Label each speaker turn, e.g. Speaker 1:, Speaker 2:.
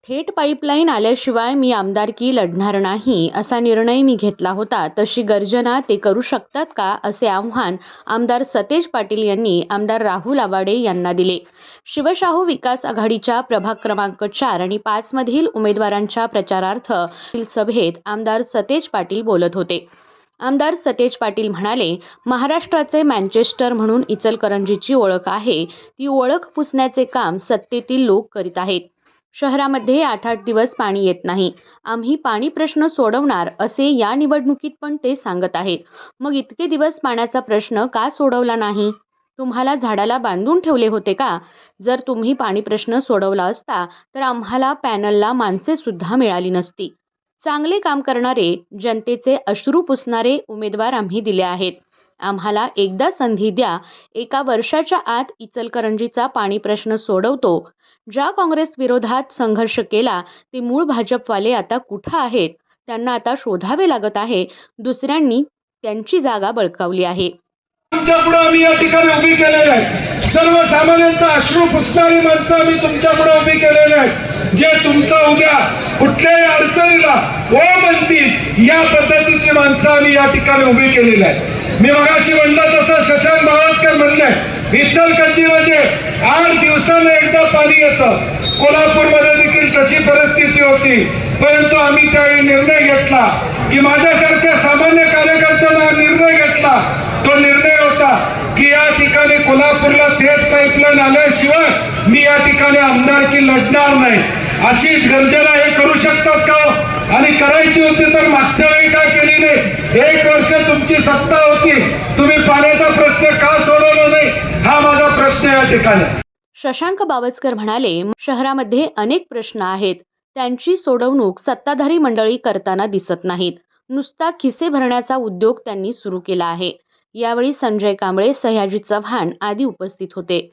Speaker 1: थेट पाईपलाईन आल्याशिवाय मी आमदारकी लढणार नाही असा निर्णय मी घेतला होता. तशी गर्जना ते करू शकतात का, असे आव्हान आमदार सतेज पाटील यांनी आमदार राहुल आवाडे यांना दिले. शिवशाहू विकास आघाडीच्या प्रभाग क्रमांक 4 आणि 5 मधील उमेदवारांच्या प्रचारार्थ सभेत आमदार सतेज पाटील बोलत होते. आमदार सतेज पाटील म्हणाले, महाराष्ट्राचे मँचेस्टर म्हणून इचलकरंजीची ओळख आहे. ती ओळख पुसण्याचे काम सत्तेतील लोक करीत आहेत. शहरामध्ये 8-8 दिवस पाणी येत नाही. आम्ही पाणी प्रश्न सोडवणार असे या निवडणुकीत पण ते सांगत आहेत. मग इतके दिवस पाण्याचा प्रश्न का सोडवला नाही? तुम्हाला झाडाला बांधून ठेवले होते का? जर तुम्ही पाणी प्रश्न सोडवला असता तर आम्हाला पॅनलला माणसे सुद्धा मिळाली नसती. चांगले काम करणारे, जनतेचे अश्रू पुसणारे उमेदवार आम्ही दिले आहेत. आम्हाला एकदा संधी द्या. 1 वर्षाच्या आत इचलकरंजीचा पाणी प्रश्न सोडवतो. ज्या काँग्रेस विरोधात संघर्ष केला ते मूळ भाजपवाले आता कुठं आहेत? त्यांना आता शोधावे लागत आहे. दुसऱ्यांनी त्यांची जागा बळकावली आहे.
Speaker 2: तुमच्यापुढे आम्ही या ठिकाणी उभी केलेले आहेत. सर्वसामान्यांचा अश्रू पुसणारी माणसं आम्ही तुमच्यापुढे उभी केलेले आहेत. जे तुमचं उद्या कुठल्याही अडचणीला ओ म्हणतील या पद्धतीची माणसं आम्ही या ठिकाणी उभी केलेली आहेत. मी मगाशी म्हणलं तसं शशांक बावस्कर म्हणले, इचलकरंजी म्हणजे 8 दिवसांना एकदा पाणी येतं. कोल्हापूरमध्ये देखील तशी परिस्थिती होती. परंतु आम्ही त्यावेळी निर्णय घेतला की माझ्यासारख्या सामान्य कार्यकर्त्यांना निर्णय घेतला. तो निर्णय होता की या ठिकाणी कोल्हापूरला थेट पाईपलाईन आल्याशिवाय मी या ठिकाणी आमदारकी लढणार नाही. अशी गर्जना हे करू शकतात का? आणि करायची होती तर मागच्या वेळी का केली नाही? 1 वर्ष तुमची सत्ता होती, तुम्ही पाण्याचा प्रश्न का सोडवला नाही? हा माझा प्रश्न या ठिकाणी.
Speaker 1: शशांक बावस्कर म्हणाले, शहरामध्ये अनेक प्रश्न आहेत. त्यांची सोडवणूक सत्ताधारी मंडळी करताना दिसत नाहीत. नुसता खिसे भरण्याचा उद्योग त्यांनी सुरू केला आहे. यावेळी संजय कांबळे, सयाजी चव्हाण आदी उपस्थित होते.